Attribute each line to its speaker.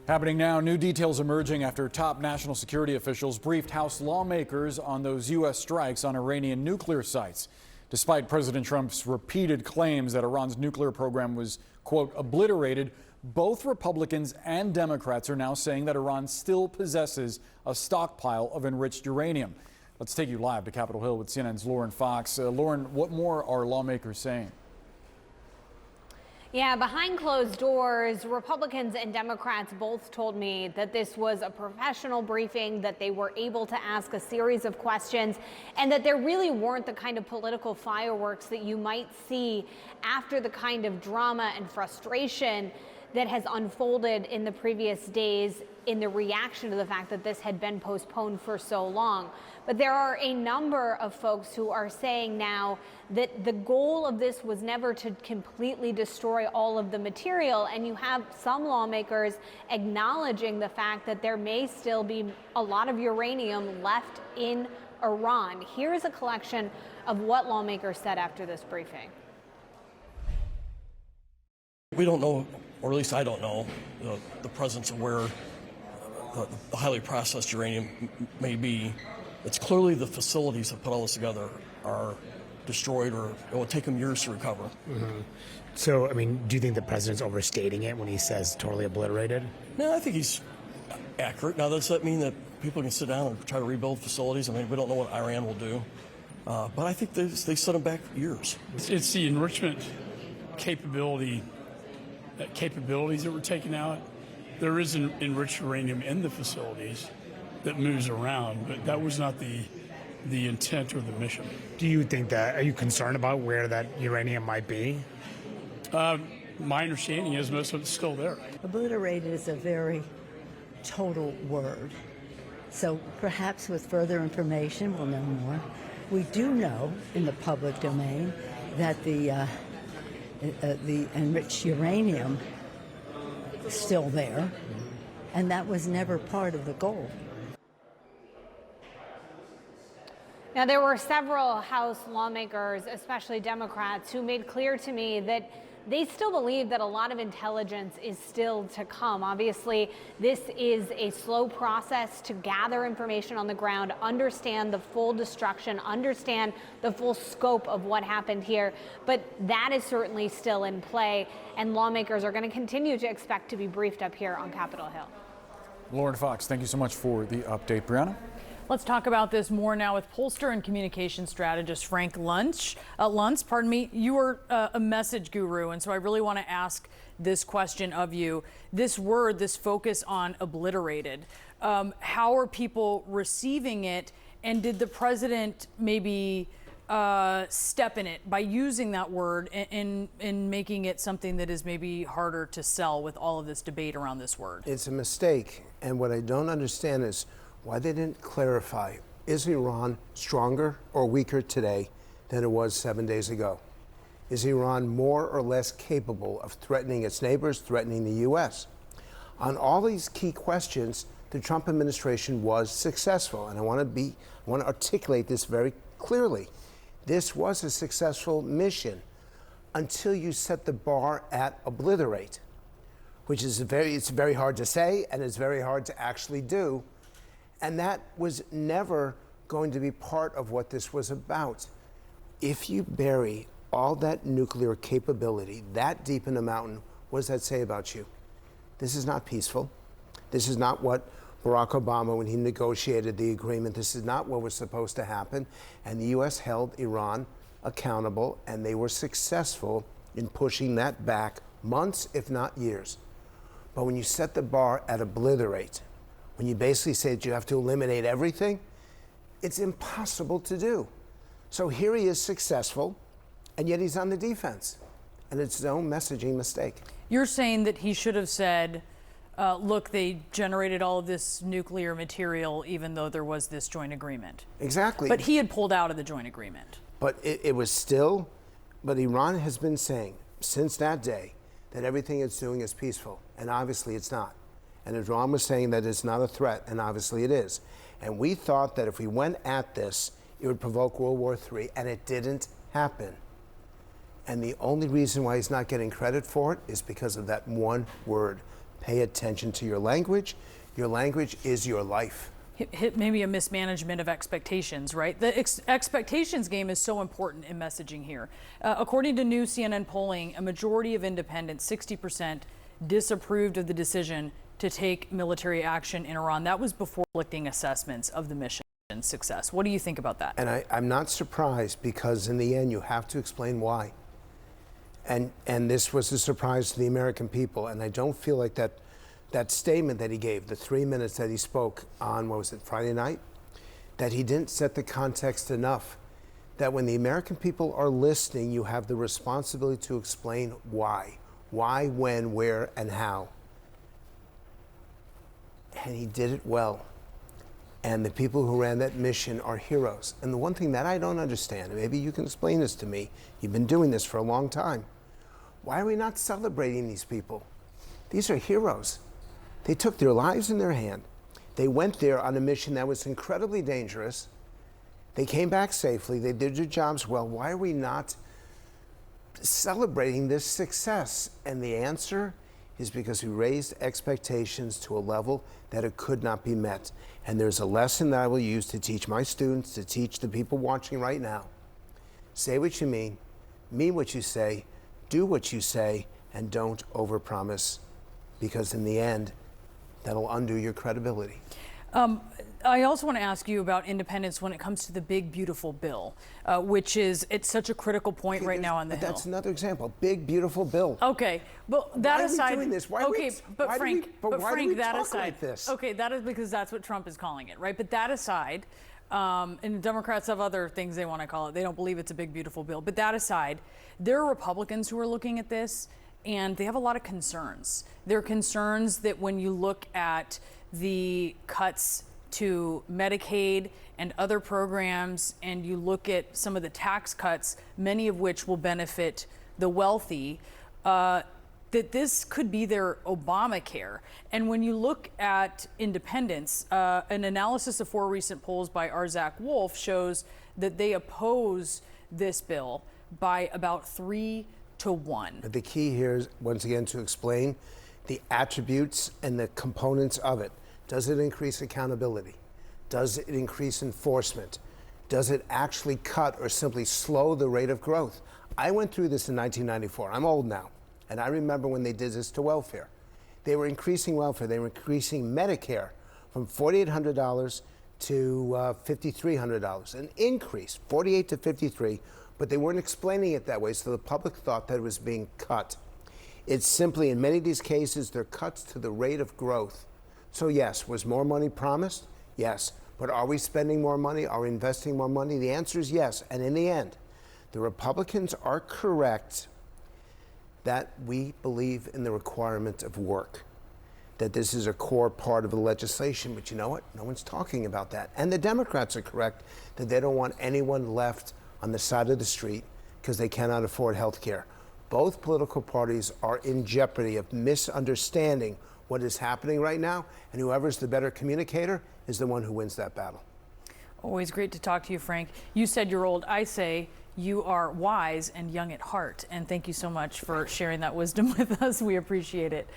Speaker 1: Happening now, new details emerging after top national security officials briefed House lawmakers on those U.S. strikes on Iranian nuclear sites. Despite President Trump's repeated claims that Iran's nuclear program was, quote, obliterated, both Republicans and Democrats are now saying that Iran still possesses a stockpile of enriched uranium. Let's take you live to Capitol Hill with CNN's Lauren Fox. Lauren, what more are lawmakers saying?
Speaker 2: Yeah, behind closed doors, Republicans and Democrats both told me that this was a professional briefing, that they were able to ask a series of questions, and that there really weren't the kind of political fireworks that you might see after the kind of drama and frustration that has unfolded in the previous days in the reaction to the fact that this had been postponed for so long. But there are a number of folks who are saying now that the goal of this was never to completely destroy all of the material, and you have some lawmakers acknowledging the fact that there may still be a lot of uranium left in Iran. Here's a collection of what lawmakers said after this briefing.
Speaker 3: We don't know, or at least I don't know, the presence of where the highly processed uranium may be. It's clearly the facilities that put all this together are destroyed, or it will take them years to recover.
Speaker 4: Mm-hmm. So, I mean, do you think the president's overstating it when he says totally obliterated?
Speaker 3: No, I think he's accurate. Now, does that mean that people can sit down and try to rebuild facilities? I mean, we don't know what Iran will do. But I think they set them back years.
Speaker 5: It's the enrichment capabilities that were taken out. There is an enriched uranium in the facilities that moves around, but that was not the intent or the mission.
Speaker 4: Do you think that, are you concerned about where that uranium might be?
Speaker 5: My understanding is most of it's still there.
Speaker 6: Obliterated is a very total word. So perhaps with further information we'll know more. We do know in the public domain that the enriched uranium is still there, and that was never part of the goal.
Speaker 2: Now, there were several House lawmakers, especially Democrats, who made clear to me that they still believe that a lot of intelligence is still to come. Obviously, this is a slow process to gather information on the ground, understand the full destruction, understand the full scope of what happened here. But that is certainly still in play, and lawmakers are going to continue to expect to be briefed up here on Capitol Hill.
Speaker 1: Lauren Fox, thank you so much for the update. Brianna?
Speaker 7: Let's talk about this more now with pollster and communication strategist Frank Luntz. You are a message guru, and so I really want to ask this question of you. This word, this focus on obliterated, how are people receiving it, and did the president maybe step in it by using that word and making it something that is maybe harder to sell with all of this debate around this word?
Speaker 8: It's a mistake, and what I don't understand is why they didn't clarify. Is Iran stronger or weaker today than it was 7 days ago? Is Iran more or less capable of threatening its neighbors, threatening the U.S.? On all these key questions, the Trump administration was successful, and I want to articulate this very clearly. This was a successful mission until you set the bar at obliterate, which is it's very hard to say and it's very hard to actually do. And that was never going to be part of what this was about. If you bury all that nuclear capability that deep in the mountain, what does that say about you? This is not peaceful. This is not what Barack Obama, when he negotiated the agreement, this is not what was supposed to happen. And the U.S. held Iran accountable, and they were successful in pushing that back months, if not years. But when you set the bar at obliterate, when you basically say that you have to eliminate everything, it's impossible to do. So here he is successful, and yet he's on the defense. And it's his own messaging mistake.
Speaker 7: You're saying that he should have said, look, they generated all of this nuclear material even though there was this joint agreement.
Speaker 8: Exactly.
Speaker 7: But he had pulled out of the joint agreement.
Speaker 8: But it was still, but Iran has been saying since that day that everything it's doing is peaceful, and obviously it's not. And Iran was saying that it's not a threat, and obviously it is. And we thought that if we went at this, it would provoke World War III, and it didn't happen. And the only reason why he's not getting credit for it is because of that one word, Pay attention to your language. Your language is your life.
Speaker 7: Hit maybe a mismanagement of expectations, right? The expectations game is so important in messaging here. According to new CNN polling, a majority of independents, 60%, disapproved of the decision to take military action in Iran. That was before conflicting assessments of the mission's success. What do you think about that?
Speaker 8: And I'm not surprised, because in the end you have to explain why. And this was a surprise to the American people, and I don't feel like that statement that he gave, the 3 minutes that he spoke on, what was it, Friday night, that he didn't set the context enough. That when the American people are listening, you have the responsibility to explain why. Why, when, where, and how. And he did it well. And the people who ran that mission are heroes. And the one thing that I don't understand, and maybe you can explain this to me, you've been doing this for a long time, why are we not celebrating these people? These are heroes. They took their lives in their hand. They went there on a mission that was incredibly dangerous. They came back safely. They did their jobs well. Why are we not celebrating this success? And the answer is because we raised expectations to a level that it could not be met. And there's a lesson that I will use to teach my students, to teach the people watching right now. Say what you mean what you say, do what you say, and don't overpromise, because in the end, that'll undo your credibility.
Speaker 7: I also want to ask you about independence when it comes to the big, beautiful bill, which is, it's such a critical point right now on the Hill.
Speaker 8: That's another example. Big, beautiful bill.
Speaker 7: Okay, but that
Speaker 8: why
Speaker 7: aside,
Speaker 8: are we doing this? Why
Speaker 7: okay, but
Speaker 8: why
Speaker 7: Frank,
Speaker 8: do we, why do we
Speaker 7: that
Speaker 8: talk
Speaker 7: aside,
Speaker 8: like this?
Speaker 7: okay, that is because that's what Trump is calling it, right? But that aside, and the Democrats have other things they want to call it. They don't believe it's a big, beautiful bill. But that aside, there are Republicans who are looking at this, and they have a lot of concerns. There are concerns that when you look at the cuts to Medicaid and other programs, and you look at some of the tax cuts, many of which will benefit the wealthy, that this could be their Obamacare. And when you look at independents, an analysis of 4 recent polls by Arzak Wolf shows that they oppose this bill by about 3-1.
Speaker 8: But the key here is, once again, to explain the attributes and the components of it. Does it increase accountability? Does it increase enforcement? Does it actually cut or simply slow the rate of growth? I went through this in 1994. I'm old now. And I remember when they did this to welfare. They were increasing welfare. They were increasing Medicare from $4,800 to $5,300. An increase, 48 to 53, but they weren't explaining it that way, so the public thought that it was being cut. It's simply, in many of these cases, they're cuts to the rate of growth. So yes, was more money promised? Yes. But are we spending more money? Are we investing more money? The answer is yes. And in the end, the Republicans are correct that we believe in the requirement of work, that this is a core part of the legislation. But you know what? No one's talking about that. And the Democrats are correct that they don't want anyone left on the side of the street because they cannot afford health care. Both political parties are in jeopardy of misunderstanding what is happening right now, and whoever's the better communicator is the one who wins that battle.
Speaker 7: Always great to talk to you, Frank. You said you're old. I say you are wise and young at heart. And thank you so much for sharing that wisdom with us. We appreciate it.